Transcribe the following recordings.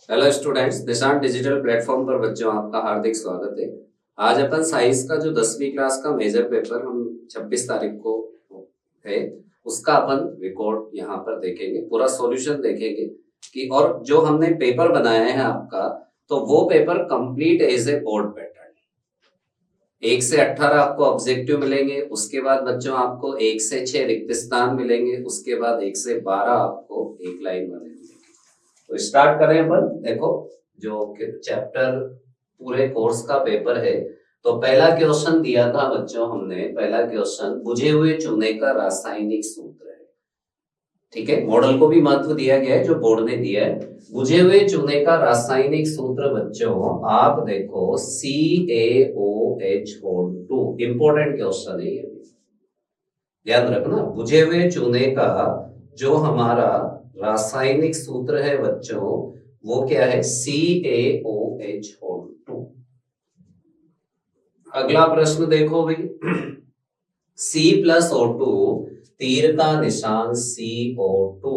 Hello students, निशान digital platform पर बच्चों आपका हार्दिक स्वागत है। आज अपन साइंस का जो 10वीं क्लास का मेजर पेपर हम 26 तारीख को है उसका अपन रिकॉर्ड यहाँ पर देखेंगे, पूरा सॉल्यूशन देखेंगे कि और जो हमने पेपर बनाया है आपका, तो वो paper complete as a board pattern. 1 से 18 आपको ऑब्जेक्टिव मिलेंगे, उसके बाद बच्चों आपको 1 से 6 रिक्त स्थान मिलेंगे, उसके बाद 1 से 12 आपको एक लाइन वाले मिलेंगे। तो स्टार्ट करें अपन। देखो, जो चैप्टर पूरे कोर्स का पेपर है, तो पहला क्वेश्चन दिया था बच्चों हमने, पहला क्वेश्चन बुझे हुए चूने का रासायनिक सूत्र है। ठीक है, मॉडल को भी महत्व दिया गया है जो बोर्ड ने दिया है। बुझे हुए चूने का रासायनिक सूत्र बच्चों आप देखो CaOH2। इंपॉर्टेंट क्वेश्चन है ये, ध्यान रखना। बुझे हुए चूने का जो हमारा रासायनिक सूत्र है बच्चों, वो क्या है? CaOH2। अगला प्रश्न देखो भाई, C+O2, तीर का निशान CO2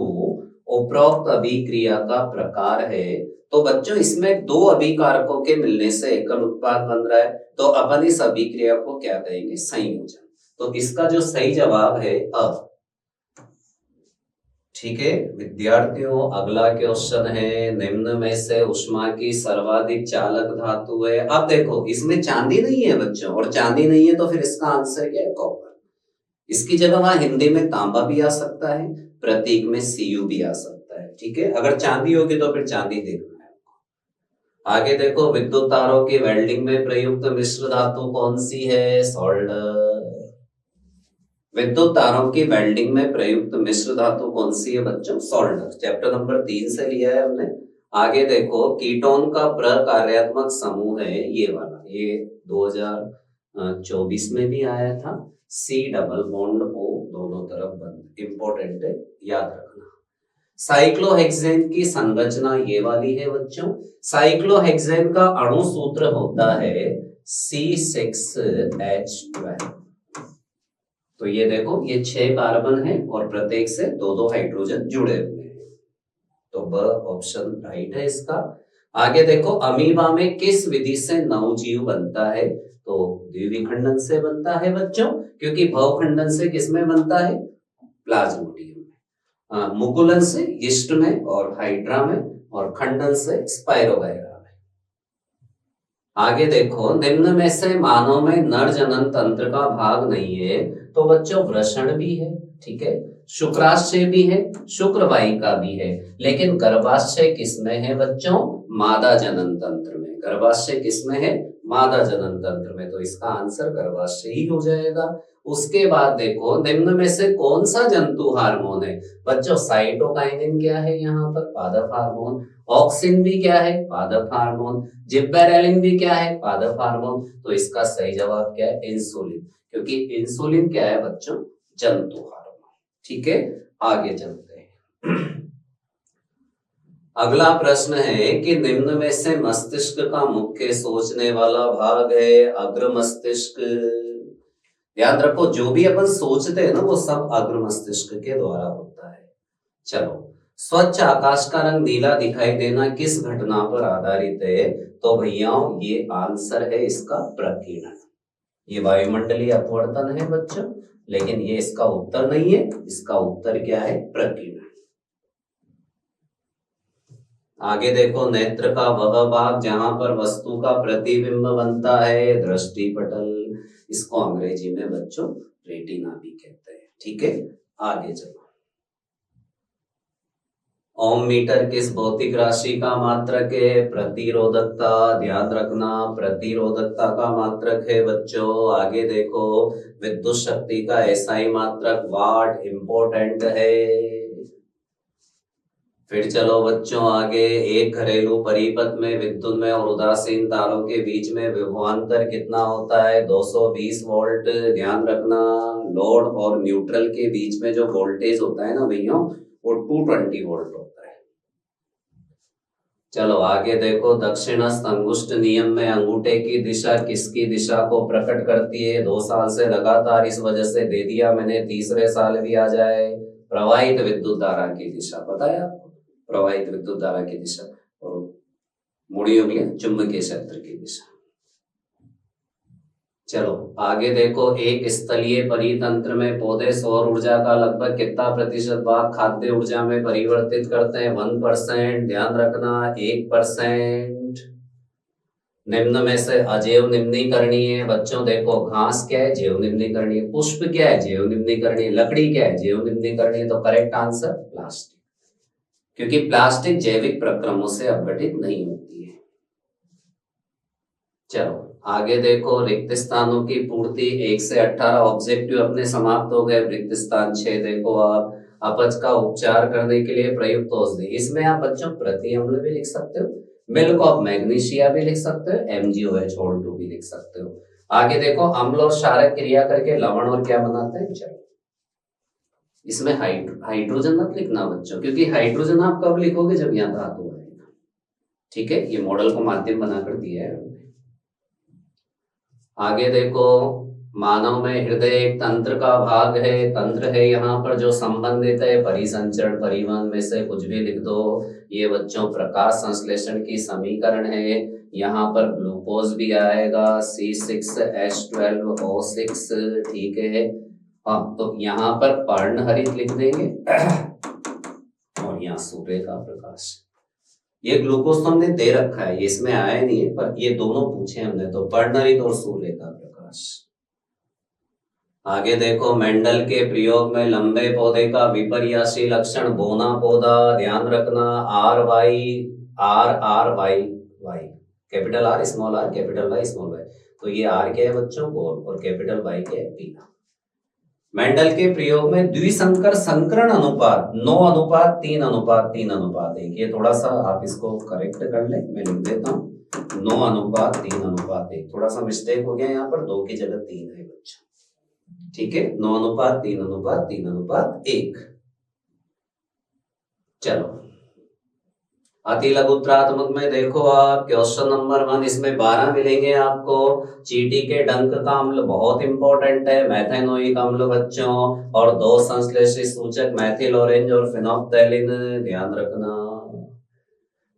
उपरोक्त अभिक्रिया का प्रकार है। तो बच्चों इसमें दो अभिकारकों के मिलने से एकल उत्पाद बन रहा है, तो अपन इस अभिक्रिया को क्या कहेंगे? संयोजन। तो इसका जो सही जवाब है अ। ठीक है विद्यार्थियों, अगला क्वेश्चन है, निम्न में से ऊष्मा की सर्वाधिक चालक धातु है। अब देखो इसमें चांदी नहीं है बच्चों, और चांदी नहीं है तो फिर इसका आंसर क्या है? कॉपर। इसकी जगह वहां हिंदी में तांबा भी आ सकता है, प्रतीक में Cu भी आ सकता है। ठीक है, अगर चांदी होगी तो फिर चांदी देखना है। आगे देखो, विद्युत तारों की वेल्डिंग में प्रयुक्त मिश्र धातु कौन सी है? सोल्डर। विद्युत तारों की वेल्डिंग में प्रयुक्त मिश्र धातु कौन सी है बच्चों? सोल्डर। चैप्टर नंबर 3 से लिया है हमने। आगे देखो, कीटोन का प्रकार्यात्मक समूह है ये वाला, ये 2024 में भी आया था। C डबल बॉन्ड O दोनों तरफ बंद। इंपॉर्टेंट है, याद रखना। साइक्लोहेक्सेन की संरचना ये वाली है बच्चों। साइक्लोहेक्सेन का अणु सूत्र होता है C6H12। तो ये देखो, ये 6 कार्बन है और प्रत्येक से दो दो हाइड्रोजन जुड़े हुए हैं, तो ब ऑप्शन राइट है इसका। आगे देखो, अमीबा में किस विधि से नवजीव बनता है? तो द्विविखंडन से बनता है बच्चों, क्योंकि भवखंडन से किसमें बनता है? प्लाज्मोडियम में। मुकुलन से यीस्ट में और हाइड्रा में, और खंडन से स्पाइरोगायरा में। आगे देखो, निम्न में से मानव में नर जनन तंत्र का भाग नहीं है, तो बच्चों वृषण भी है, ठीक है, शुक्राशय भी है, शुक्रवाहिका भी है, लेकिन गर्भाशय किसमें है बच्चों? मादा जनन तंत्र में। गर्भाशय किसमें है? मादा जनन तंत्र में। तो इसका आंसर गर्भाशय ही हो जाएगा। उसके बाद देखो, निम्न में से कौन सा जंतु हार्मोन है बच्चों? साइटोकाइनिन क्या है यहाँ पर? पादप हार्मोन। ऑक्सिन भी क्या है? पादप हार्मोन। जिब्बेरेलिन भी क्या है? पादप हार्मोन। तो इसका सही जवाब क्या है? इंसुलिन, क्योंकि इंसुलिन क्या है बच्चों? जंतु हार्मोन। ठीक है, आगे चलते हैं। अगला प्रश्न है कि निम्न में से मस्तिष्क का मुख्य सोचने वाला भाग है अग्र मस्तिष्क। याद रखो, जो भी अपन सोचते हैं ना, वो सब अग्र मस्तिष्क के द्वारा होता है। चलो, स्वच्छ आकाश का रंग नीला दिखाई देना किस घटना पर आधारित है? तो भैया ये आंसर है इसका प्रकीर्णन। ये वायुमंडलीय अपवर्तन है बच्चों, लेकिन ये इसका उत्तर नहीं है। इसका उत्तर क्या है? प्रकीर्णन। आगे देखो, नेत्र का वह भाग जहां पर वस्तु का प्रतिबिंब बनता है, दृष्टिपटल। इसको अंग्रेजी में बच्चों रेटिना भी कहते हैं। ठीक है, आगे चलो। ओम मीटर किस भौतिक राशि का मात्रक है? प्रतिरोधकता। ध्यान रखना, प्रतिरोधकता का मात्रक है बच्चों। आगे देखो, विद्युत शक्ति का एसआई मात्रक वाट। इंपॉर्टेंट है। फिर चलो बच्चों आगे, एक घरेलू परिपथ में विद्युत में और उदासीन तारों के बीच में विभवांतर कितना होता है? 220 वोल्ट। ध्यान रखना, लोड और न्यूट्रल के बीच में जो वोल्टेज होता है ना भैया, वो 220 वोल्ट होता है। चलो आगे देखो, दक्षिणस्थ अंगुष्ठ नियम में अंगूठे की दिशा किसकी दिशा को प्रकट करती है? 2 साल से लगातार इस वजह से दे दिया मैंने, तीसरे साल भी आ जाए। प्रवाहित विद्युत धारा की दिशा, पता है आपको? प्रवाहित विद्युत धारा की दिशा। और मुड़ियों में चुंबकीय क्षेत्र की दिशा। चलो आगे देखो, एक स्थलीय परितंत्र में पौधे सौर ऊर्जा का लगभग कितना प्रतिशत भाग खाद्य ऊर्जा में परिवर्तित करते हैं? 1%। ध्यान रखना 1%। निम्न में से अजैव निम्नीकरणीय बच्चों देखो, घास क्या है? जैव निम्नीकरणीय। पुष्प क्या है? जैव निम्नीकरणीय। लकड़ी क्या है? जैव निम्नीकरणीय। तो करेक्ट आंसर प्लास्टिक, क्योंकि प्लास्टिक जैविक प्रक्रमों से अपघटित नहीं होती है। चलो आगे देखो, रिक्त स्थानों की पूर्ति 1 से 18 ऑब्जेक्टिव अपने समाप्त हो गए। रिक्त स्थान 6 देखो आप, अपच का उपचार करने के लिए प्रयुक्त औषधि। इसमें आप बच्चों प्रति अम्ल भी लिख सकते हो, मिल्क ऑफ मैग्नीशिया भी लिख सकते हो, MgOH भी लिख सकते हो। आगे देखो, अम्ल और क्षारक क्रिया करके लवण और क्या बनाते हैं? चलो इसमें हाइड्रोजन मत लिखना बच्चों, क्योंकि हाइड्रोजन आप कब लिखोगे? जब यहाँ धातु आएगा। ठीक है, ये मॉडल को माध्यम बनाकर दिया है। आगे देखो, मानव में हृदय एक तंत्र का भाग है, तंत्र है यहाँ पर जो संबंधित है परिसंचरण परिवहन में से कुछ भी लिख दो। ये बच्चों प्रकाश संश्लेषण की समीकरण है, यहाँ पर ग्लूकोज भी आएगा C6H12O6। ठीक है, हाँ तो यहाँ पर पर्णहरित लिख देंगे और यहाँ सूर्य का प्रकाश। ये ग्लूकोज तो हमने दे रखा है, ये इसमें आया नहीं है, पर ये दोनों पूछे हमने, तो पर्णहरित और सूर्य का प्रकाश। आगे देखो, मेंडल के प्रयोग में लंबे पौधे का विपर्यासी लक्षण बोना पौधा। ध्यान रखना RY, capital R small r capital Y small y। तो ये R क्या है बच्चों? गोल, और कैपिटल Y क्या है? पीला। मेंडल के प्रयोग में द्विसंकर संकरण अनुपात 9:3:3:1। ये थोड़ा सा आप इसको करेक्ट कर ले, मैं लिख देता हूँ 9:3:1। थोड़ा सा मिस्टेक हो गया यहाँ पर, 2 की जगह 3 है बच्चा। ठीक है, 9:3:3:1। चलो अति लघुत्रात्मक में देखो आप, क्वेश्चन नंबर 1, इसमें 12 मिलेंगे आपको। चींटी के डंक का अम्ल बहुत इंपॉर्टेंट है, मैथेनोइक अम्ल बच्चों, और 2 संश्लेषित सूचक मैथिल ऑरेंज और फिनोप्थैलिन। ध्यान रखना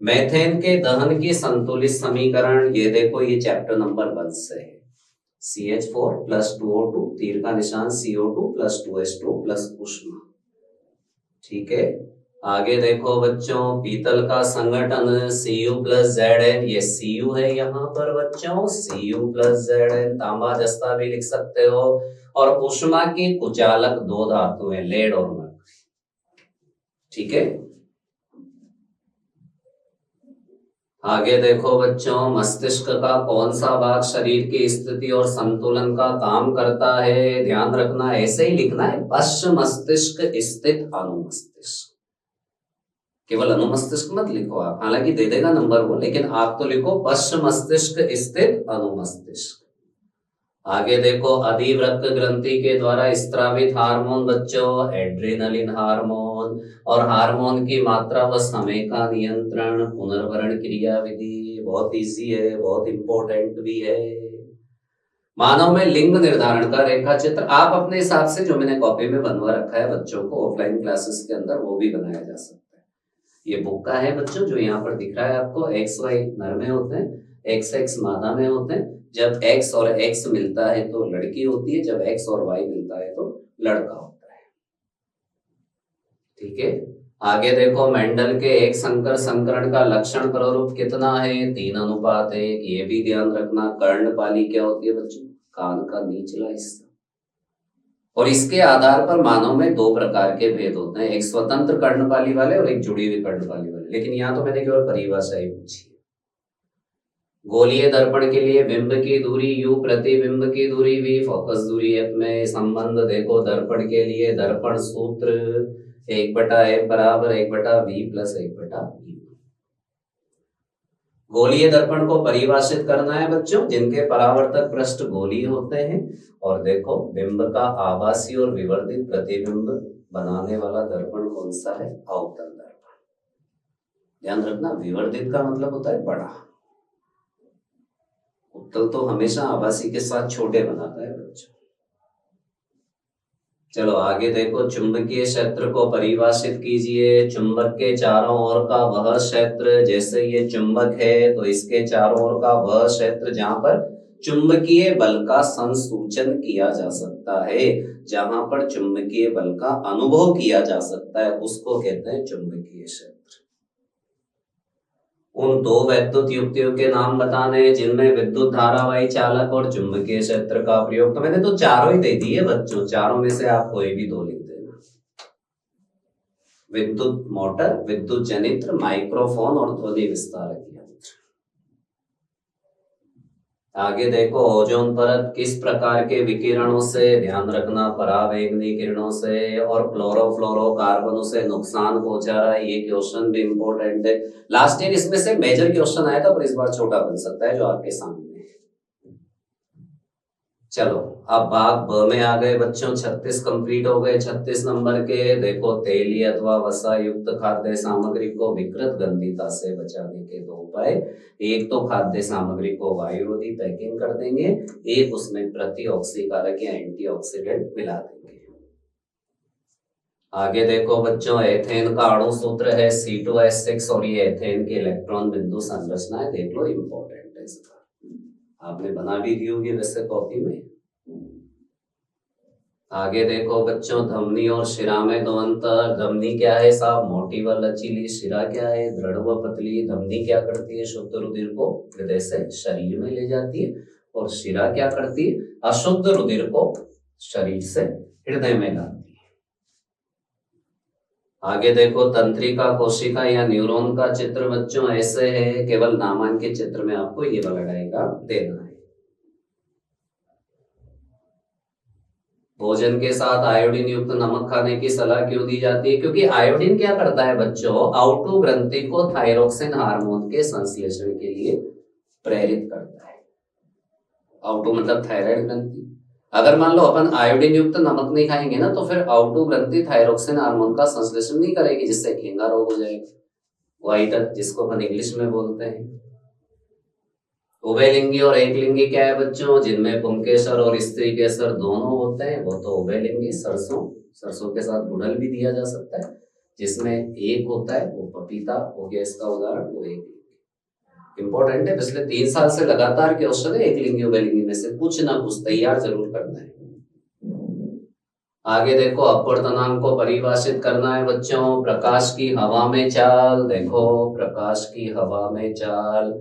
मेथेन के दहन की संतुलित समीकरण, ये देखो ये चैप्टर नंबर 1 से है। CH4 + 2O2 तीर का निशान CO2 + 2H2 + उष्मा। ठीक है, आगे देखो बच्चों, पीतल का संगठन Cu + Zn, ये Cu है यहाँ पर बच्चों, Cu + Zn। तांबा जस्ता भी लिख सकते हो। और उष्मा की कुचालक 2 धातु है, लेड और मरकरी। ठीक है, आगे देखो बच्चों, मस्तिष्क का कौन सा भाग शरीर की स्थिति और संतुलन का काम करता है? ध्यान रखना, ऐसे ही लिखना है, पश्च मस्तिष्क स्थित अनुमस्तिष्क। केवल अनुमस्तिष्क मत लिखो आप, हालांकि दे देगा नंबर वो, लेकिन आप तो लिखो पश्च मस्तिष्क स्थित अनुमस्तिष्क। आगे देखो, अधिवृक्क ग्रंथि के द्वारा स्त्रावित हार्मोन बच्चों एड्रेनलिन हार्मोन, और हार्मोन की मात्रा व समय का नियंत्रण पुनर्भरण क्रिया विधि। बहुत इजी है, बहुत इंपॉर्टेंट भी है। मानव में लिंग निर्धारण का रेखा चित्र आप अपने हिसाब से, जो मैंने कॉपी में बनवा रखा है बच्चों को ऑफलाइन क्लासेस के अंदर, वो भी बनाया जा सकता है। ये बुक का है बच्चों, जो यहाँ पर दिख रहा है आपको, XY नर में होते हैं, XX मादा में होते हैं। जब X और X मिलता है तो लड़की होती है, जब X और Y मिलता है तो लड़का होता है। ठीक है, आगे देखो, मेंडल के एक संकर संकरण का लक्षण प्ररूप कितना है? 3:1। ये भी ध्यान रखना। कर्णपाली क्या होती है बच्चों? कान का निचला हिस्सा। और इसके आधार पर मानव में 2 प्रकार के भेद होते हैं, एक स्वतंत्र कर्णपाली वाले और एक जुड़ी हुई कर्णपाली वाले। लेकिन यहाँ तो मैंने केवल परिभाषा ही पूछी। गोलीय दर्पण के लिए बिंब की दूरी U, प्रतिबिंब की दूरी V, फोकस दूरी F में संबंध देखो। दर्पण के लिए दर्पण सूत्र 1/F = 1/V + 1/U। गोलीय दर्पण को परिभाषित करना है बच्चों, जिनके परावर्तक पृष्ठ गोलीय होते हैं। और देखो, बिंब का आभासी और विवर्तित प्रतिबिंब बनाने वाला दर्पण कौन सा है? अवतल दर्पण। ध्यान रखना, विवर्तित का मतलब होता है बड़ा, उत्तल तो हमेशा आभासी के साथ छोटे बनाता है बच्चों। चलो आगे देखो, चुंबकीय क्षेत्र को परिभाषित कीजिए। चुंबक के चारों ओर का वह क्षेत्र, जैसे ये चुंबक है तो इसके चारों ओर का वह क्षेत्र जहां पर चुंबकीय बल का संसूचन किया जा सकता है, जहां पर चुंबकीय बल का अनुभव किया जा सकता है, उसको कहते हैं चुंबकीय क्षेत्र। उन दो वैद्युत युक्तियों के नाम बताने हैं जिनमें विद्युत धारावाही चालक और चुंबकीय क्षेत्र का प्रयोग। तो मैंने तो चारों ही दे दिए बच्चों, चारों में से आप कोई भी दो लिख देना। विद्युत मोटर, विद्युत जनित्र, माइक्रोफोन और ध्वनि विस्तारक यंत्र। आगे देखो, ओजोन परत किस प्रकार के विकिरणों से, ध्यान रखना, परावैंगनी किरणों से और क्लोरोफ्लोरोकार्बनों से नुकसान पहुंचा रहा है। ये क्वेश्चन भी इंपॉर्टेंट है। लास्ट ईयर इसमें से मेजर क्वेश्चन आया था, पर इस बार छोटा बन सकता है जो आपके सामने है। चलो अब भाग ब में आ गए बच्चों। 36 कंप्लीट हो गए। 36 नंबर के देखो, तेली अथवा वसा युक्त खाद्य सामग्री को विकृत गंधिता से बचाने के दो उपाय। एक तो खाद्य सामग्री को वायुरोधी पैकिंग कर देंगे, एक उसमें प्रतिऑक्सीकारक या एंटीऑक्सीडेंट मिला देंगे। आगे देखो बच्चों, एथेन का अणु सूत्र है C2H6 और ये एथेन की इलेक्ट्रॉन बिंदु संरचना है, देख लो, इंपॉर्टेंट है इसका। आपने बना भी दी होगी वैसे कॉपी में। आगे देखो बच्चों, धमनी और शिरा में दो अंतर। धमनी क्या है साहब, मोटी व लचीली। शिरा क्या है, दृढ़ व पतली। धमनी क्या करती है, शुद्ध रुधिर को हृदय से शरीर में ले जाती है, और शिरा क्या करती है, अशुद्ध रुधिर को शरीर से हृदय में लाती है। आगे देखो, तंत्रिका कोशिका या न्यूरॉन का चित्र बच्चों ऐसे है, केवल नामांकित चित्र में आपको ये वाला डायग्राम देना है। भोजन के साथ आयोडीन युक्त नमक खाने की सलाह क्यों दी जाती है, क्योंकि आयोडीन क्या करता है बच्चों, आउटो ग्रंथि को थायरोक्सिन हार्मोन के संश्लेषण के लिए प्रेरित करता है। आउटो मतलब थायराइड ग्रंथि। अगर मान लो अपन आयोडीन युक्त नमक नहीं खाएंगे ना, तो फिर आउटो ग्रंथि थायरोक्सिन हार्मोन का संश्लेषण नहीं करेगी, जिससे घेंगा रोग हो जाएगा, व्हाइट, जिसको अपन इंग्लिश में बोलते हैं। उभयलिंगी और एकलिंगी क्या है बच्चों, जिनमें पुंकेसर और स्त्री केसर दोनों होते हैं, वो तो उभयलिंगी। सरसों के साथ गुड़हल भी दिया जा सकता है। जिसमें एक होता है वो पपीता हो गया इसका उदाहरण, वो एकलिंगी। इंपॉर्टेंट है, पिछले 3 साल से लगातार क्वेश्चन है एकलिंगी उभयलिंगी में से कुछ ना कुछ तैयार जरूर करना है। आगे देखो, अपवर्तनांक को परिभाषित करना है बच्चों। प्रकाश की हवा में चाल, देखो प्रकाश की हवा में चाल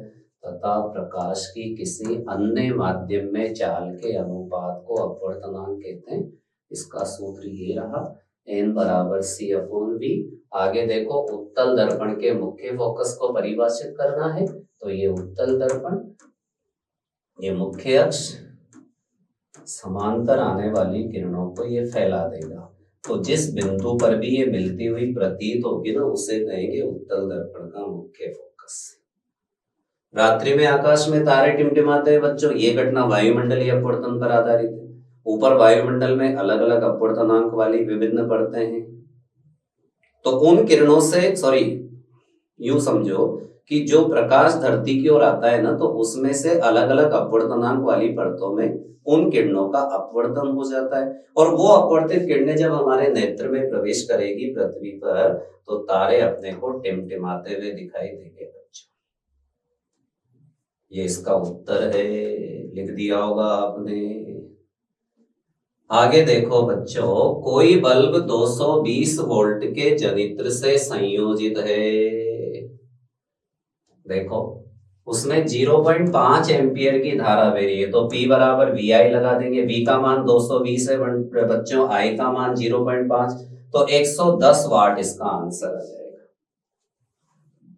तथा प्रकाश की किसी अन्य माध्यम में चाल के अनुपात को अपवर्तनांक कहते हैं। इसका सूत्र ये रहा, n बराबर C/V। आगे देखो, उत्तल दर्पण के मुख्य फोकस को परिभाषित करना है, तो ये उत्तल दर्पण, ये मुख्य अक्ष, समांतर आने वाली किरणों को ये फैला देगा। तो जिस बिंदु पर भी ये मिलती हुई प्रतीत होगी ना, उसे कहेंगे उत्तल दर्पण का मुख्य फोकस। रात्रि में आकाश में तारे टिमटिमाते हैं बच्चों, ये घटना वायुमंडलीय अपवर्तन पर आधारित है। ऊपर वायुमंडल में अलग अलग अपवर्तनांक वाली विभिन्न परतें हैं, तो उन किरणों से, सॉरी यूं समझो कि जो प्रकाश धरती की ओर आता है ना, तो उसमें से अलग अलग अपवर्तनांक वाली परतों में उन किरणों का अपवर्तन हो जाता है, और वो अपवर्तित किरणें जब हमारे नेत्र में प्रवेश करेगी पृथ्वी पर, तो तारे अपने को टिमटिमाते हुए दिखाई देंगे बच्चों। ये इसका उत्तर है, लिख दिया होगा आपने। आगे देखो बच्चों, कोई बल्ब 220 वोल्ट के जनित्र से संयोजित है। देखो उसमें 0.5 एम्पियर की धारा बह रही है, तो P बराबर VI लगा देंगे। V का मान 220 है बच्चों, I का मान 0.5, तो 110 वाट इसका आंसर आ जाएगा।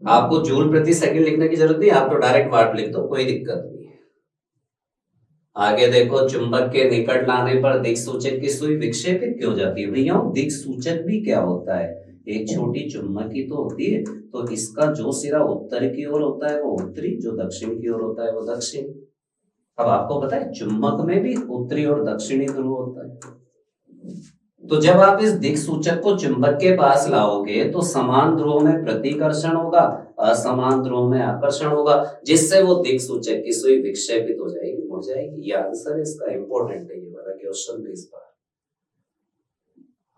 आपको जूल प्रति सेकंड लिखने की जरूरत नहीं, आप तो डायरेक्ट वाट लिख दो, कोई दिक्कत नहीं है। आगे देखो, चुंबक के निकट लाने पर दिक्सूचक की सुई विक्षेपित क्यों जाती है। भैया दिक्सूचक भी क्या होता है, एक छोटी चुंबकी तो होती है, तो इसका जो सिरा उत्तर की ओर होता है वो उत्तरी, जो दक्षिण की ओर होता है वो दक्षिण। अब आपको पता है चुंबक में भी उत्तरी और दक्षिणी ध्रुव होता है, तो जब आप इस दिक्सूचक को चुंबक के पास लाओगे तो समान ध्रुव में प्रतिकर्षण होगा, असमान ध्रुव में आकर्षण होगा, जिससे वो दिक्सूचक की सुई विक्षेपित हो जाएगी, मुड़ जाएगी। ये आंसर इसका इंपॉर्टेंट है, ये वाला क्वेश्चन भी इस बार।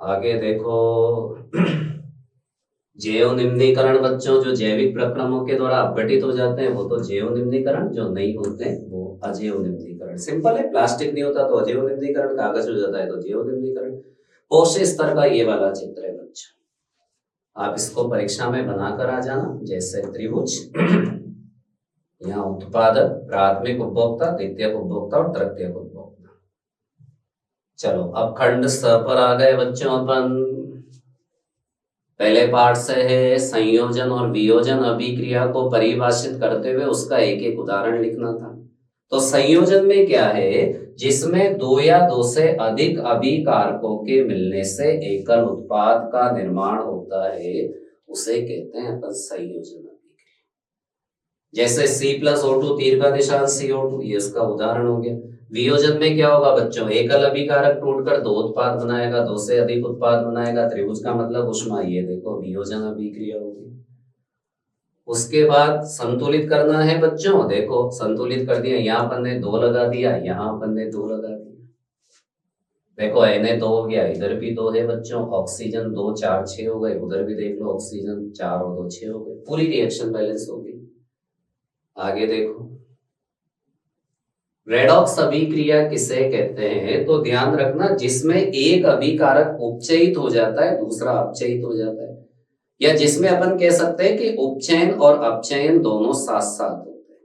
आगे देखो जैव निम्नीकरण बच्चों, जो जैविक प्रक्रमों के द्वारा अपघटित हो जाते हैं वो तो जैव निम्नीकरण, जो नहीं होते हैं वो अजैव निम्नीकरण। सिंपल है, प्लास्टिक नहीं होता तो अजैव निम्नीकरण, कागज हो जाता है तो जैव निम्नीकरण। पोषक स्तर का ये वाला चित्र है बच्चों, आप इसको परीक्षा में बनाकर आ जाना। जैसे त्रिभुज, यहाँ उत्पादक, प्राथमिक उपभोक्ता, द्वितीयक उपभोक्ता और तृतीयक उपभोक्ता। चलो अब खंड स पर आ गए बच्चों अपन। पहले पार्ट से है संयोजन और वियोजन अभिक्रिया को परिभाषित करते हुए उसका एक एक उदाहरण लिखना था। तो संयोजन में क्या है, जिसमें दो या दो से अधिक अभिकारकों के मिलने से एकल उत्पाद का निर्माण होता है, उसे कहते हैं अपन संयोजन अभिक्रिया। जैसे C+O2 तीर का निशान CO2, ये इसका उदाहरण हो गया। वियोजन में क्या होगा बच्चों, एकल अभिकारक टूटकर दो उत्पाद बनाएगा, दो से अधिक उत्पाद बनाएगा। त्रिभुज का मतलब उष्मा, ये देखो वियोजन अभिक्रिया होगी। उसके बाद संतुलित करना है बच्चों, देखो संतुलित कर दिया, यहाँ अपन ने 2 लगा दिया, यहाँ अपन ने 2 लगा दिया। देखो Na2 हो गया, इधर भी 2 है बच्चों। ऑक्सीजन 2 4 6 हो गए, उधर भी देख लो ऑक्सीजन 4 और 2 6 हो गए, पूरी रिएक्शन बैलेंस हो गई। आगे देखो रेडॉक्स अभिक्रिया किसे कहते हैं, तो ध्यान रखना जिसमें एक अभिकारक उपचयित हो जाता है, दूसरा अपचयित हो जाता है, या जिसमें अपन कह सकते हैं कि उपचयन और अपचयन दोनों साथ साथ होते हैं।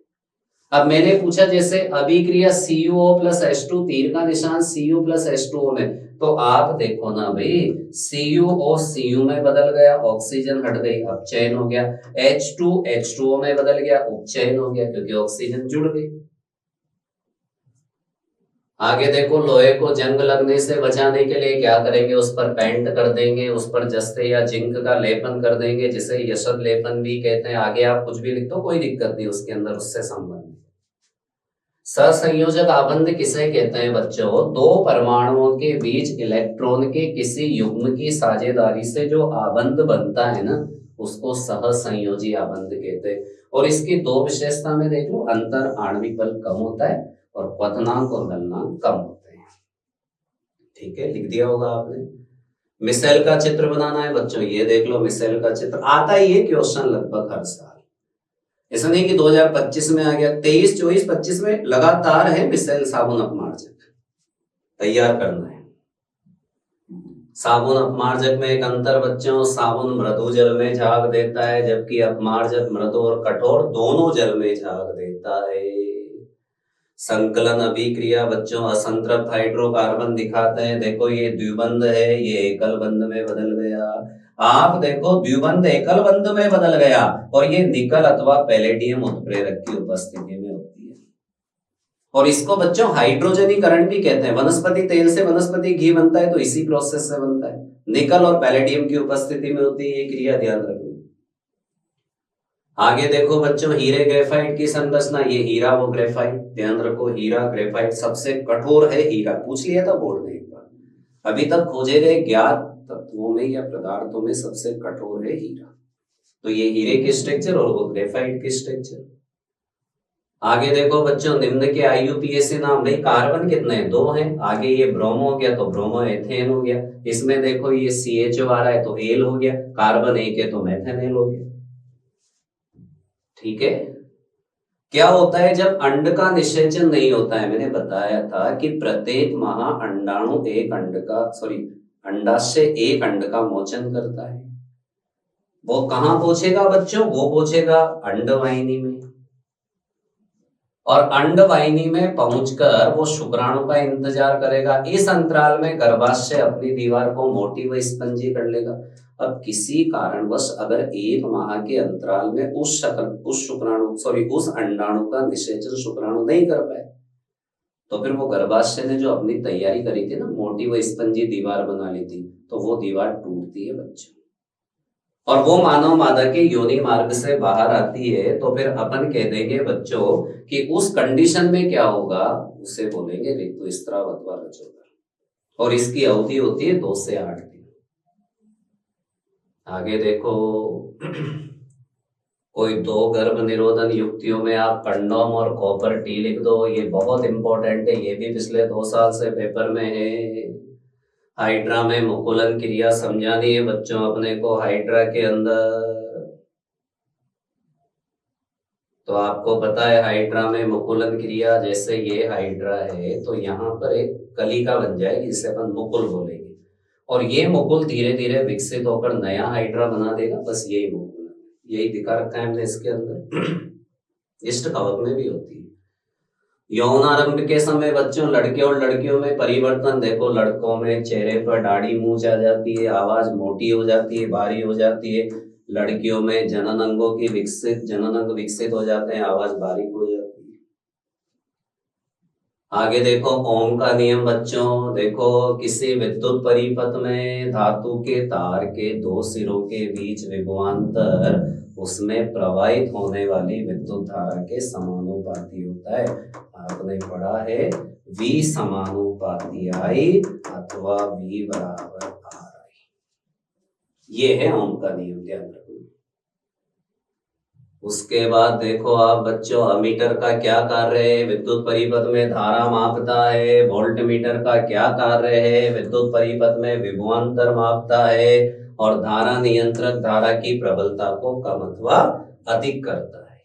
अब मैंने पूछा जैसे अभिक्रिया CuO + H2, तीर का निशान Cu + H2O में, तो आप देखो ना भाई, CuO Cu में बदल गया, ऑक्सीजन हट गई, अपचयन हो गया। H2 H2O में बदल गया, उपचयन हो गया, क्योंकि ऑक्सीजन जुड़ गई। आगे देखो लोहे को जंग लगने से बचाने के लिए क्या करेंगे, उस पर पेंट कर देंगे, उस पर जस्ते या जिंक का लेपन कर देंगे, जिसे यशद लेपन भी कहते हैं। आगे आप कुछ भी लिख दो, कोई दिक्कत नहीं उसके अंदर, उससे संबंधित। सहसंयोजक आबंध किसे कहते हैं बच्चों, दो परमाणुओं के बीच इलेक्ट्रॉन के किसी युग्म की साझेदारी से जो आबंध बनता है ना, उसको सहसंयोजी आबंध कहते हैं। और इसकी 2 विशेषता में देख लो, अंतर आणविक बल कम होता है और क्वथनांक और गलनांक कम होते हैं। ठीक है, लिख दिया होगा आपने। मिसाइल का चित्र बनाना है बच्चों, ये देख लो मिसाइल का चित्र आता ही है क्वेश्चन लगभग हर साल, ऐसा नहीं कि 2025 में आ गया, 23 24 25 में लगातार है मिसाइल साबुन अपमार्जक तैयार करना है। साबुन अपमार्जक में एक अंतर बच्चों, साबुन मृदु जल में झाग देता है, जबकि अपमार्जक मृदु और कठोर दोनों जल में झाग देता है। संकलन अभिक्रिया बच्चों असंतृप्त हाइड्रोकार्बन दिखाते हैं, देखो ये द्विबंध है, ये एकल बंध में बदल गया। आप देखो द्विबंध एकल बंध में बदल गया, और ये निकल अथवा पैलेडियम उत्प्रेरक की उपस्थिति में होती है। और इसको बच्चों हाइड्रोजनीकरण भी कहते हैं। वनस्पति तेल से वनस्पति घी बनता है तो इसी प्रोसेस से बनता है, निकल और पैलेडियम की उपस्थिति में होती है ये क्रिया, ध्यान रखना। आगे देखो बच्चों हीरे ग्रेफाइट की संरचना, ये हीरा वो ग्रेफाइट, ध्यान रखो हीरा ग्रेफाइट सबसे कठोर है हीरा, पूछ लिया था बोर्ड ने एक बार। अभी तक खोजे गए ज्ञात तत्वों में या पदार्थों में सबसे कठोर है हीरा। तो ये हीरे की स्ट्रक्चर और वो ग्रेफाइट की स्ट्रक्चर। आगे देखो बच्चों निम्न के IUPAC नाम, भाई कार्बन कितने हैं, 2 हैं। आगे ये ब्रोमो हो गया तो ब्रोमो एथेन हो गया, इसमें देखो ये CHO आ रहा है तो एल हो गया, कार्बन एक है तो मेथेनेल हो गया। ठीक है, क्या होता है जब अंड का निषेचन नहीं होता है, मैंने बताया था कि प्रत्येक महाअंडाणु एक अंड का अंडाशय एक अंड का मोचन करता है। वो कहां पहुंचेगा बच्चों, वो पहुंचेगा अंडवाहिनी में, और अंडवाहिनी में पहुंचकर वो शुक्राणु का इंतजार करेगा। इस अंतराल में गर्भाशय अपनी दीवार को मोटी व स्पंजी कर लेगा। अब किसी कारणवश अगर 1 माह के अंतराल में उस अंडाणु का निषेचन शुक्राणु नहीं कर पाए, तो फिर वो गर्भाशय ने जो अपनी तैयारी करी थी ना, मोटी व स्पंजी दीवार बना ली थी, तो वो दीवार टूटती है बच्चों, और वो मानव मादा के योनि मार्ग से बाहर आती है। तो फिर अपन कह देंगे बच्चों कि उस कंडीशन में क्या होगा, उसे बोलेंगे ऋतुस्राव अथवा रजोदर, और इसकी अवधि होती है 2 से 8 दिन। आगे देखो कोई 2 गर्भ निरोधन युक्तियों में आप कंडोम और कॉपर टी लिख दो, ये बहुत इंपॉर्टेंट है, ये भी पिछले 2 साल से पेपर में है। हाइड्रा में मुकुलन क्रिया समझानी है बच्चों अपने को। हाइड्रा के अंदर तो आपको पता है हाइड्रा में मुकुलन क्रिया, जैसे ये हाइड्रा है तो यहाँ पर एक कलिका बन जाएगी जिसे अपन मुकुल बोलेंगे, और ये मुकुल धीरे धीरे विकसित होकर नया हाइड्रा बना देगा। बस यही मुकुल है, यही दिखा रखा है हमने इसके अंदर। इष्ट कवक में भी होती है। यौनारंभ के समय बच्चों लड़के और लड़कियों में परिवर्तन देखो। लड़कों में चेहरे पर दाढ़ी मूंछ आ जाती है, आवाज मोटी हो जाती है, भारी हो जाती है। लड़कियों में जनन अंग विकसित हो जाते हैं, आवाज बारीक हो जाती है। आगे देखो ओम का नियम बच्चों। देखो किसी विद्युत परिपथ में धातु के तार के दो सिरों के बीच विभवांतर उसमें प्रवाहित होने वाली विद्युत धारा के समानुपाती होता है। आपने पढ़ा है V समानुपाती I अथवा V बराबर RI। ये है ओम का नियम, ध्यान रखना। उसके बाद देखो आप बच्चों अमीटर का क्या कार्य है, विद्युत परिपथ में धारा मापता है। वोल्ट मीटर का क्या कार्य है, विद्युत परिपथ में विभवांतर मापता है और धारा नियंत्रक धारा की प्रबलता को कम अथवा अधिक करता है।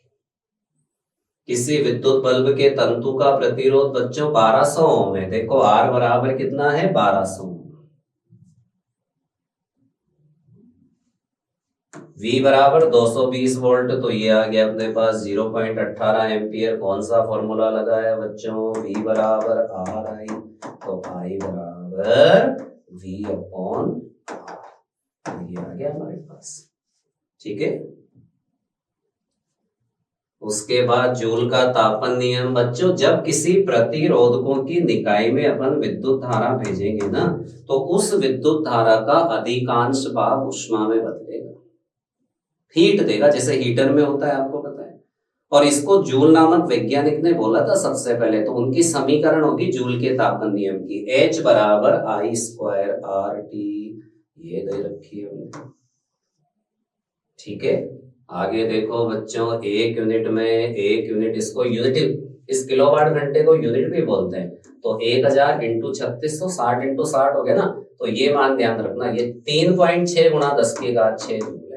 किसी विद्युत बल्ब के तंतु का प्रतिरोध बच्चों 1200 ओम है। देखो R बराबर कितना है, 1200। V बराबर 220 वोल्ट, तो ये आ गया अपने पास 0.18 एम्पियर। कौन सा फॉर्मूला लगाया बच्चों, V बराबर RI, तो I बराबर V अपॉन R, ये आ गया हमारे पास। ठीक है। उसके बाद जूल का तापन नियम बच्चों। जब किसी प्रतिरोधकों की निकाय में अपन विद्युत धारा भेजेंगे ना, तो उस विद्युत धारा का अधिकांश भाग ऊष्मा में बदलेगा, हीट देगा, जैसे हीटर में होता है, आपको पता है। और इसको जूल नामक वैज्ञानिक ने बोला था सबसे पहले, तो उनकी समीकरण होगी जूल के तापन नियम की, H बराबर I स्क्वायर RT, ये दे रखी है हमने। ठीक है। आगे देखो बच्चों, एक यूनिट में, एक यूनिट इसको यूनिट, इस किलोवाट घंटे को यूनिट भी बोलते हैं, तो 1000 इंटू 3660 इंटू 60 हो गया ना। तो ये मान ध्यान रखना, ये 3.6 गुणा 10⁶ जूल है।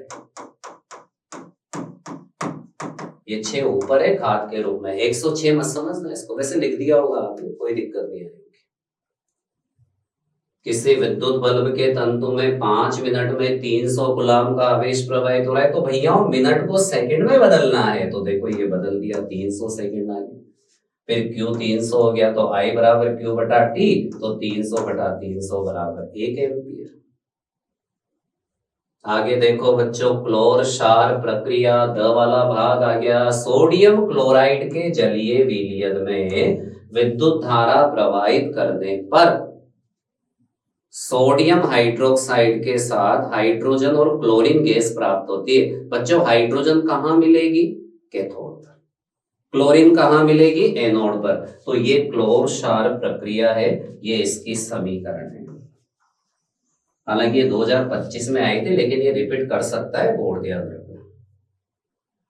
ये 6 ऊपर है घात के रूप में, 106 मत समझना इसको, वैसे लिख दिया होगा आपने, कोई दिक्कत नहीं है। किसी विद्युत बल्ब के तंतु में 5 मिनट में 300 कूलम का आवेश प्रवाहित हो रहा है। तो भैया मिनट को सेकंड में बदलना है, तो देखो ये बदल दिया, 300 सेकंड आ गया। फिर Q 300 हो गया, तो I बराबर Q बटा T, तो 300 बटा 300 बराबर 1 एम्पियर। आगे देखो बच्चों, क्लोर क्षार प्रक्रिया, द वाला भाग आ गया। सोडियम क्लोराइड के जलीय विलयन में विद्युत धारा प्रवाहित करने पर सोडियम हाइड्रोक्साइड के साथ हाइड्रोजन और क्लोरीन गैस प्राप्त होती है। बच्चों हाइड्रोजन कहां मिलेगी, कैथोड पर, क्लोरीन कहां मिलेगी, एनोड पर। तो ये क्लोर क्षार प्रक्रिया है, ये इसकी समीकरण है। हालांकि ये 2025 में आई थी, लेकिन ये रिपीट कर सकता है बोर्ड, ध्यान रखना।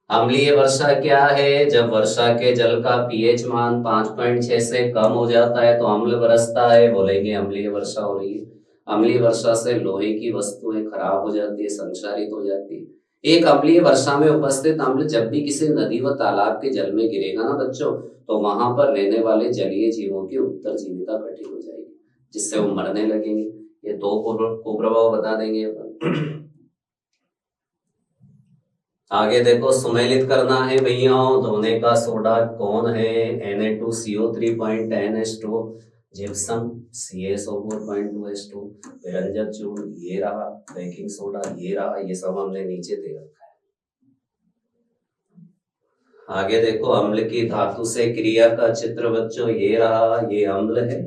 अम्लीय वर्षा क्या है, जब वर्षा के जल का पीएच मान 5.6 से कम हो जाता है तो अम्ल बरसता है, बोलेंगे अम्लीय वर्षा हो रही है। अम्लीय वर्षा से लोहे की वस्तुएं खराब हो जाती है, संक्षारित हो जाती है। एक अम्लीय वर्षा में उपस्थित अम्ल जब भी किसी नदी व तालाब के जल में गिरेगा ना बच्चों, तो वहां पर रहने वाले जलीय जीवों की उत्तरजीविता कठिन हो जाएगी, जिससे वो मरने लगेंगे। ये 2 कुप्रभाव बता देंगे अपन। आगे देखो, सुमेलित करना है भैया, धोने का सोडा कौन है, Na2CO3.10H2, जिप्सम CaSO4.2H2, विरंजक चूर्ण ये रहा, बेकिंग सोडा ये रहा, ये सब हमने नीचे दे रखा है। आगे देखो, अम्ल की धातु से क्रिया का चित्र बच्चों ये रहा, ये अम्ल है।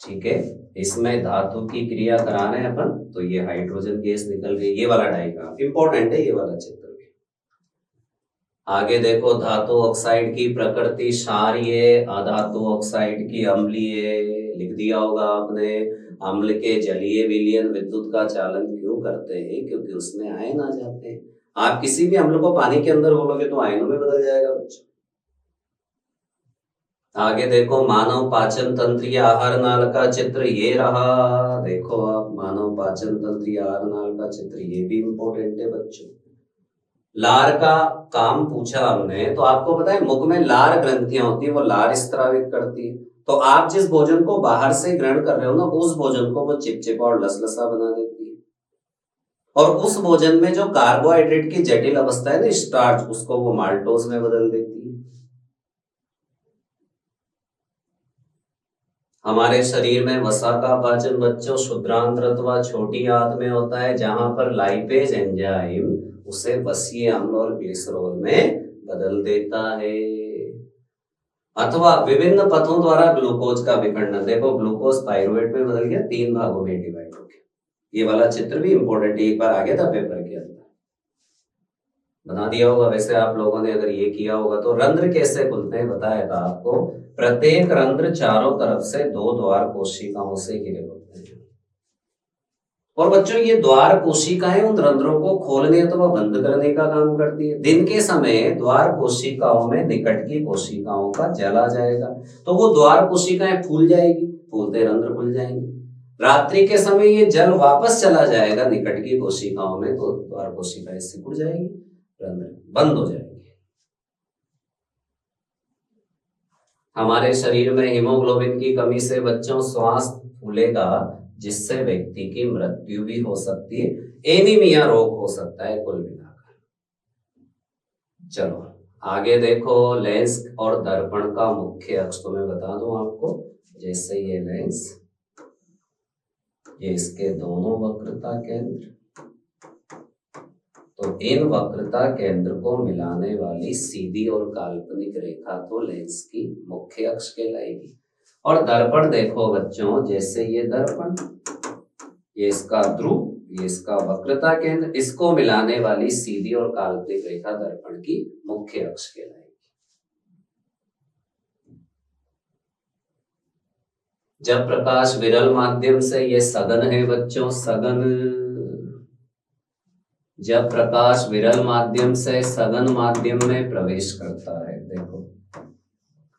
ठीक है, इसमें धातु की क्रिया करा रहे हैं अपन, तो ये हाइड्रोजन गैस निकल गई। ये वाला डायग्राम इंपॉर्टेंट है, ये वाला चित्र भी। आगे देखो, धातु ऑक्साइड की प्रकृति क्षारीय, अधातु ऑक्साइड की अम्लीय, लिख दिया होगा आपने। अम्ल के जलीय विलयन विद्युत का चालन क्यों करते हैं, क्योंकि उसमें आयन आ जाते हैं। आप किसी भी अम्ल को पानी के अंदर घोलोगे तो आयनों में बदल जाएगा बच्चों। आगे देखो मानव पाचन तंत्र या आहार नाल का चित्र ये रहा। देखो आप मानव पाचन तंत्र या आहार नाल का चित्र, ये भी इंपॉर्टेंट है बच्चों। लार का काम पूछा हमने, तो आपको पता है मुख में लार ग्रंथियां होती है, वो लार स्त्रावित करती है। तो आप जिस भोजन को बाहर से ग्रहण कर रहे हो ना, उस भोजन को वो चिपचिपा और लसलसा बना देती है। और उस भोजन में जो कार्बोहाइड्रेट की जटिल अवस्था है ना, स्टार्च, उसको वो माल्टोज में बदल देती है। हमारे शरीर में वसा का पाचन बच्चों शुद्रांत्र अथवा छोटी आंत में होता है, जहां पर लाइपेज एंजाइम उसे वसीय अम्ल और ग्लिसरॉल में बदल देता है। अथवा विभिन्न पथों द्वारा ग्लूकोज का विखंडन, देखो ग्लूकोज पाइरुवेट में बदल गया, 3 भागों में डिवाइड हो गया। ये वाला चित्र भी इंपॉर्टेंट है, एक बार आ गया था पेपर के अंदर, बना दिया होगा वैसे आप लोगों ने अगर ये किया होगा तो। रंध्र कैसे खुलते हैं बताया था आपको, प्रत्येक रंध्र चारों तरफ से 2 द्वार कोशिकाओं से घिरे होते हैं। और बच्चों ये द्वार कोशिकाएं उन रंध्रों को खोलने अथवा बंद करने का काम करती है। दिन के समय द्वार कोशिकाओं में निकट की कोशिकाओं का जल आ जाएगा, तो वो द्वार कोशिकाएं फूल जाएगी, फूलते रंध्र खुल जाएंगे। रात्रि के समय ये जल वापस चला जाएगा निकट की कोशिकाओं में, तो द्वार कोशिकाएं सिकुड़ जाएगी, रंध्र बंद हो जाएंगे। हमारे शरीर में हीमोग्लोबिन की कमी से बच्चों श्वास फूलेगा, जिससे व्यक्ति की मृत्यु भी हो सकती है, एनीमिया रोग हो सकता है कुल मिलाकर। चलो आगे देखो, लेंस और दर्पण का मुख्य अक्ष तो मैं बता दूं आपको, जैसे ये लेंस, ये इसके दोनों वक्रता केंद्र, तो इन वक्रता केंद्र को मिलाने वाली सीधी और काल्पनिक रेखा तो लेंस की मुख्य अक्ष कहलाएगी। और दर्पण देखो बच्चों, जैसे ये दर्पण, ये इसका ध्रुव, ये इसका वक्रता केंद्र, इसको मिलाने वाली सीधी और काल्पनिक रेखा दर्पण की मुख्य अक्ष कहलाएगी। जब प्रकाश विरल माध्यम से, ये सघन है बच्चों, सघन, जब प्रकाश विरल माध्यम से सघन माध्यम में प्रवेश करता है, देखो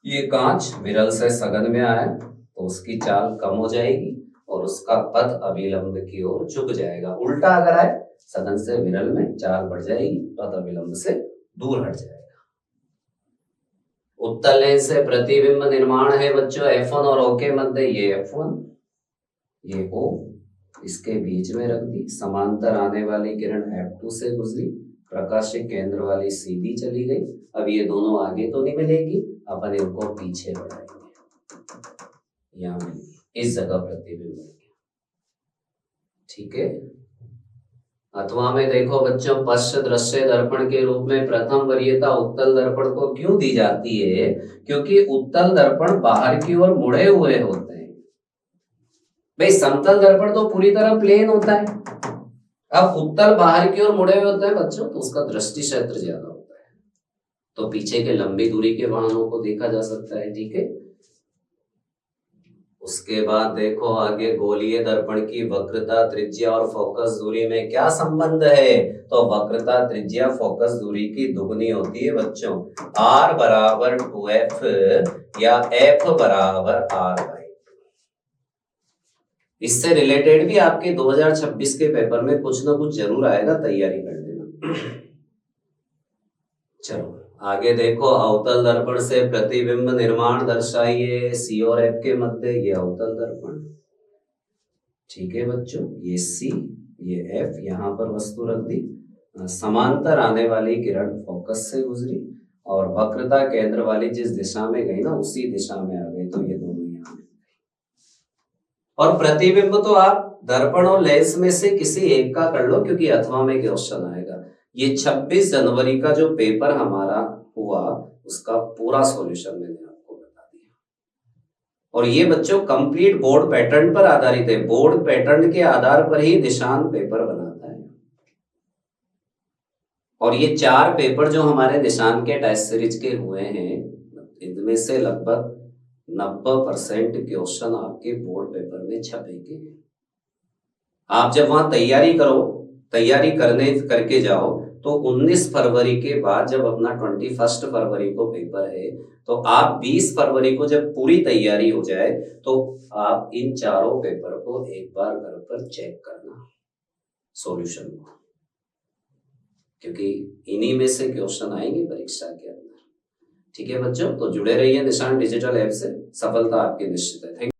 ये कांच विरल से सघन में आया तो उसकी चाल कम हो जाएगी और उसका पथ अभिलंब की ओर झुक जाएगा। उल्टा अगर आए सघन से विरल में, चाल बढ़ जाएगी, पथ अभिलंब से दूर हट जाएगा। उत्तल लेंस से प्रतिबिंब निर्माण है बच्चों F1 और O के मध्य, ये F1 ये O, इसके बीच में रख दी। समांतर आने वाली किरण F2 से गुजरी, प्रकाशिक केंद्र वाली सीधी चली गई। अब ये दोनों आगे तो नहीं मिलेगी, अपन इनको पीछे बढ़ाएंगे, यहाँ मिलेगी, इस जगह प्रतिबिंब मिलेगी, ठीक है। अथवा में देखो बच्चों, पश्च दृश्य दर्पण के रूप में प्रथम वरीयता उत्तल दर्पण को क्यों दी जाती है? क्योंकि उत्तल दर्पण बाहर की ओर मुड़े हुए होते हैं। भाई समतल दर्पण तो पूरी तरह प्लेन होता है, अब उत्तल बाहर की ओर मुड़े हुए होते हैं बच्चों, तो उसका दृष्टि क्षेत्र ज्यादा होता है, तो पीछे के लंबी दूरी के वाहनों को देखा जा सकता है, ठीक है। उसके बाद देखो आगे, गोलीय दर्पण की वक्रता, त्रिज्या और फोकस दूरी में क्या संबंध है? तो वक्रता, त्रिज्या, फोकस दूरी की दुगुनी होती है बच्चों, r बराबर 2f या f बराबर r/2। इससे रिलेटेड भी आपके 2026 के पेपर में कुछ ना कुछ जरूर आएगा, तैयारी कर लेना। चलो आगे देखो, अवतल दर्पण से प्रतिबिंब निर्माण दर्शाइए, C और F के मध्य, ये अवतल दर्पण, ठीक है बच्चों, ये C ये F, यहाँ पर वस्तु रख दी, समांतर आने वाली किरण फोकस से गुजरी और वक्रता केंद्र वाली जिस दिशा में गई ना, उसी दिशा में आ गई, तो ये दोनों यहाँ में। और प्रतिबिंब तो आप दर्पण और लेंस में से किसी एक का कर लो, क्योंकि अथवा में क्वेश्चन आएगा। ये 26 जनवरी का जो पेपर हमारा हुआ, उसका पूरा सॉल्यूशन मैंने आपको बता दिया। और ये बच्चों कंप्लीट बोर्ड पैटर्न पर आधारित है, बोर्ड पैटर्न के आधार पर ही निशान पेपर बनाता है। और ये 4 पेपर जो हमारे निशान के टेस्ट सीरीज के हुए हैं, इनमें से लगभग 90% क्वेश्चन आपके बोर्ड पेपर में छपेंगे। आप जब वहां तैयारी करो, तैयारी करके जाओ, तो 19 फरवरी के बाद जब अपना 21 फरवरी को पेपर है, तो आप 20 फरवरी को जब पूरी तैयारी हो जाए तो आप इन चारों पेपर को एक बार घर पर चेक करना सॉल्यूशन को, क्योंकि इन्हीं में से क्वेश्चन आएंगे परीक्षा के अंदर। ठीक है बच्चों, तो जुड़े रहिए निशान डिजिटल ऐप से, सफलता आपकी निश्चित है। थैंक